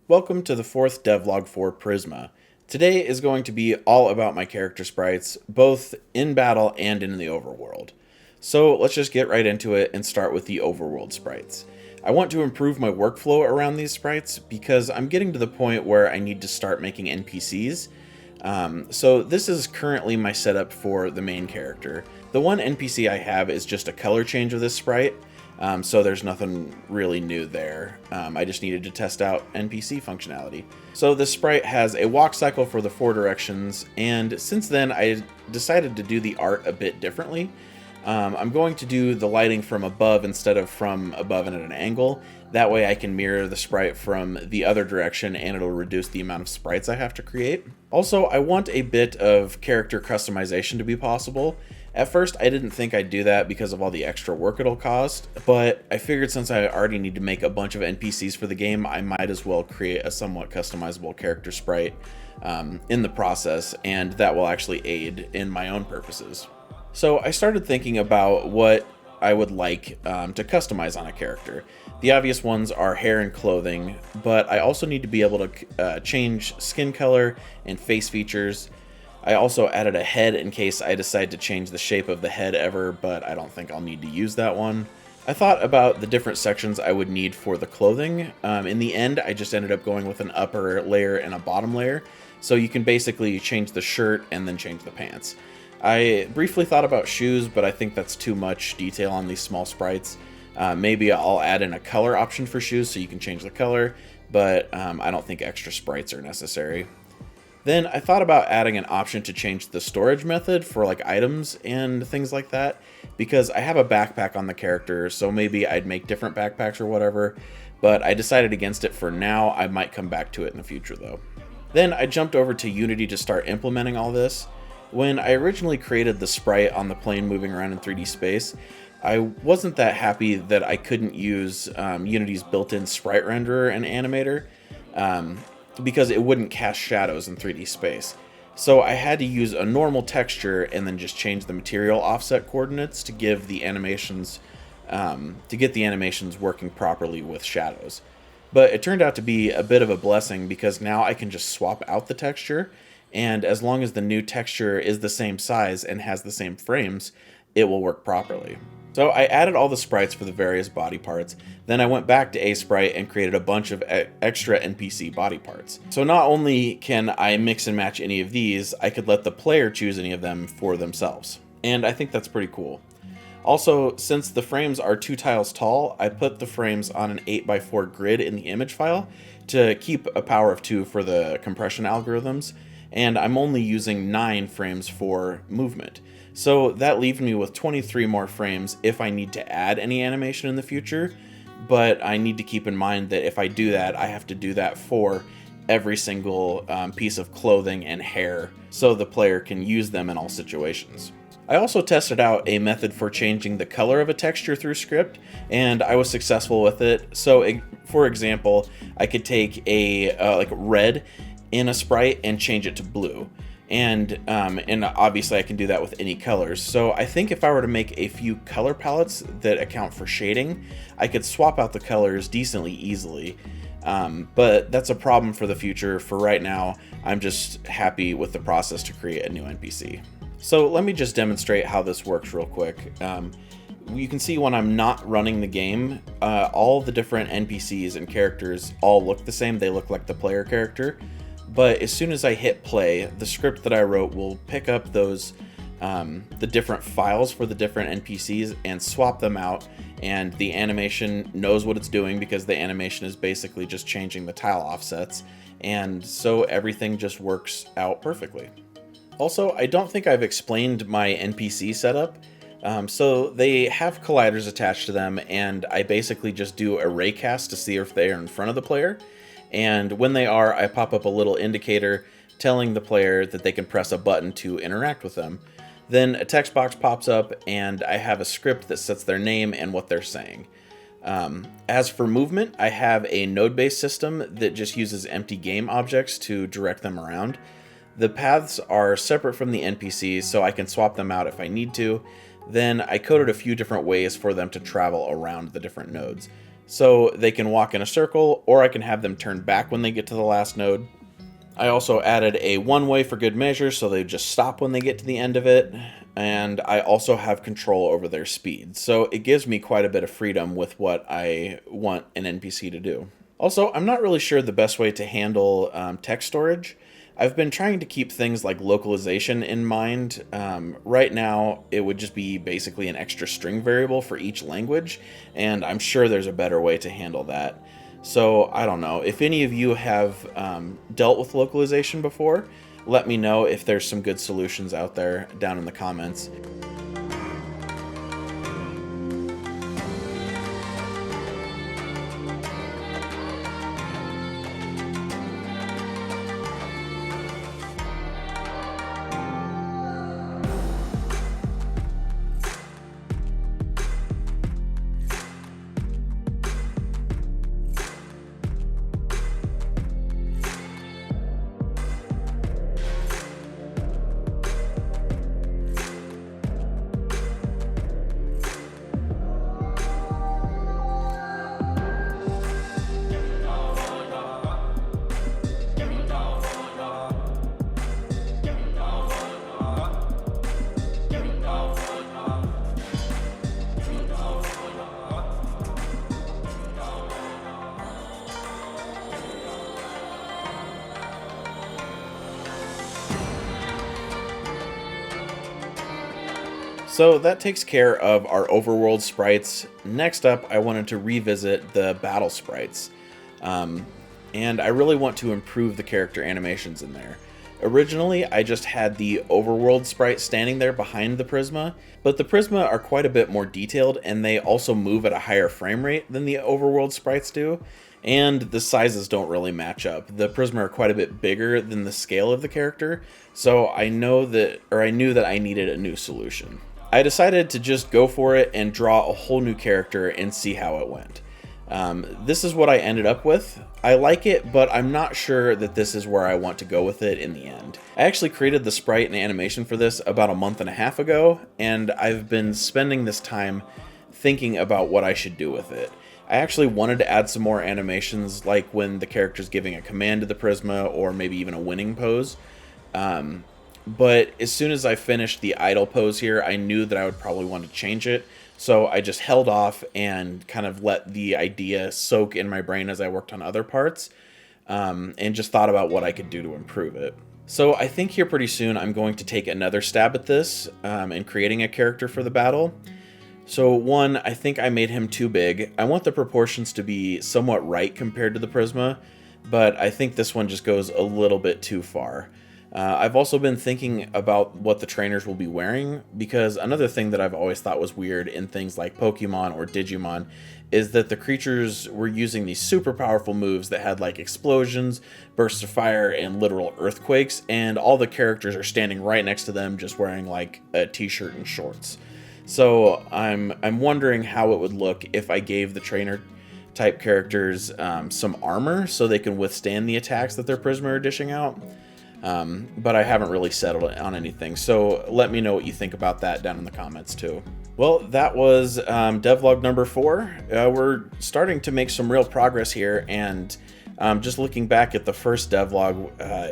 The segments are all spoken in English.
Welcome to the fourth devlog for Prisma. Today is going to be all about my character sprites, both in battle and in the overworld. So let's just get right into it and start with the overworld sprites. I want to improve my workflow around these sprites because I'm getting to the point where I need to start making NPCs. So this is currently my setup for the main character. The one NPC I have is just a color change of this sprite. So there's nothing really new there. I just needed to test out NPC functionality. So this sprite has a walk cycle for the 4 directions, and since then I decided to do the art a bit differently. I'm going to do the lighting from above instead of from above and at an angle. That way I can mirror the sprite from the other direction and it'll reduce the amount of sprites I have to create. Also, I want a bit of character customization to be possible. At first, I didn't think I'd do that because of all the extra work it'll cost, but I figured since I already need to make a bunch of NPCs for the game, I might as well create a somewhat customizable character sprite in the process, and that will actually aid in my own purposes. So I started thinking about what I would like to customize on a character. The obvious ones are hair and clothing, but I also need to be able to change skin color and face features. I also added a head in case I decide to change the shape of the head ever, but I don't think I'll need to use that one. I thought about the different sections I would need for the clothing. In the end, I just ended up going with an upper layer and a bottom layer, so you can basically change the shirt and then change the pants. I briefly thought about shoes, but I think that's too much detail on these small sprites. Maybe I'll add in a color option for shoes so you can change the color, but I don't think extra sprites are necessary. Then I thought about adding an option to change the storage method for like items and things like that, because I have a backpack on the character, so maybe I'd make different backpacks or whatever, but I decided against it for now. I might come back to it in the future though. Then I jumped over to Unity to start implementing all this. When I originally created the sprite on the plane moving around in 3D space, I wasn't that happy that I couldn't use Unity's built-in sprite renderer and animator. Because it wouldn't cast shadows in 3D space. So I had to use a normal texture and then just change the material offset coordinates to give the animations, get the animations working properly with shadows. But it turned out to be a bit of a blessing because now I can just swap out the texture, and as long as the new texture is the same size and has the same frames, it will work properly. So I added all the sprites for the various body parts, then I went back to A-Sprite and created a bunch of extra NPC body parts. So not only can I mix and match any of these, I could let the player choose any of them for themselves. And I think that's pretty cool. Also, since the frames are 2 tiles tall, I put the frames on an 8x4 grid in the image file to keep a power of 2 for the compression algorithms, and I'm only using 9 frames for movement. So that leaves me with 23 more frames if I need to add any animation in the future, but I need to keep in mind that if I do that, I have to do that for every single piece of clothing and hair so the player can use them in all situations. I also tested out a method for changing the color of a texture through script, and I was successful with it. So for example, I could take a like red in a sprite and change it to blue. And obviously I can do that with any colors. So I think if I were to make a few color palettes that account for shading, I could swap out the colors decently easily. But that's a problem for the future. For right now, I'm just happy with the process to create a new NPC. So let me just demonstrate how this works real quick. You can see when I'm not running the game, all the different NPCs and characters all look the same. They look like the player character. But as soon as I hit play, the script that I wrote will pick up those the different files for the different NPCs and swap them out, and the animation knows what it's doing because the animation is basically just changing the tile offsets, and so everything just works out perfectly. Also, I don't think I've explained my NPC setup. So they have colliders attached to them, and I basically just do a raycast to see if they are in front of the player. And when they are, I pop up a little indicator telling the player that they can press a button to interact with them. Then a text box pops up and I have a script that sets their name and what they're saying. As for movement, I have a node-based system that just uses empty game objects to direct them around. The paths are separate from the NPCs, so I can swap them out if I need to. Then I coded a few different ways for them to travel around the different nodes. So they can walk in a circle, or I can have them turn back when they get to the last node. I also added a one-way for good measure, so they just stop when they get to the end of it. And I also have control over their speed, so it gives me quite a bit of freedom with what I want an NPC to do. Also, I'm not really sure the best way to handle text storage. I've been trying to keep things like localization in mind. Right now, it would just be basically an extra string variable for each language, and I'm sure there's a better way to handle that. So, I don't know. If any of you have dealt with localization before, let me know if there's some good solutions out there down in the comments. So that takes care of our overworld sprites. Next up, I wanted to revisit the battle sprites. And I really want to improve the character animations in there. Originally, I just had the overworld sprite standing there behind the Prisma, but the Prisma are quite a bit more detailed, and they also move at a higher frame rate than the overworld sprites do, and the sizes don't really match up. The Prisma are quite a bit bigger than the scale of the character, so I knew that I needed a new solution. I decided to just go for it and draw a whole new character and see how it went. This is what I ended up with. I like it, but I'm not sure that this is where I want to go with it in the end. I actually created the sprite and animation for this about a month and a half ago, and I've been spending this time thinking about what I should do with it. I actually wanted to add some more animations, like when the character's giving a command to the Prisma, or maybe even a winning pose. But as soon as I finished the idle pose here, I knew that I would probably want to change it. So I just held off and kind of let the idea soak in my brain as I worked on other parts, and just thought about what I could do to improve it. So I think here pretty soon I'm going to take another stab at this and creating a character for the battle. So one, I think I made him too big. I want the proportions to be somewhat right compared to the Prisma, but I think this one just goes a little bit too far. I've also been thinking about what the trainers will be wearing, because another thing that I've always thought was weird in things like Pokemon or Digimon is that the creatures were using these super powerful moves that had like explosions, bursts of fire, and literal earthquakes, and all the characters are standing right next to them just wearing like a t-shirt and shorts. So I'm wondering how it would look if I gave the trainer type characters some armor so they can withstand the attacks that their Prisma are dishing out. But I haven't really settled on anything, so let me know what you think about that down in the comments too. Well, that was devlog number 4. We're starting to make some real progress here, and just looking back at the first devlog,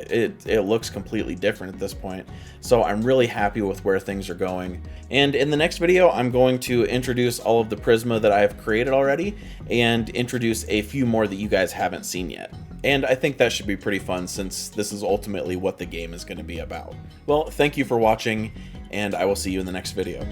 it looks completely different at this point, so I'm really happy with where things are going. And in the next video, I'm going to introduce all of the Prisma that I have created already, and introduce a few more that you guys haven't seen yet. And I think that should be pretty fun, since this is ultimately what the game is going to be about. Well, thank you for watching, and I will see you in the next video.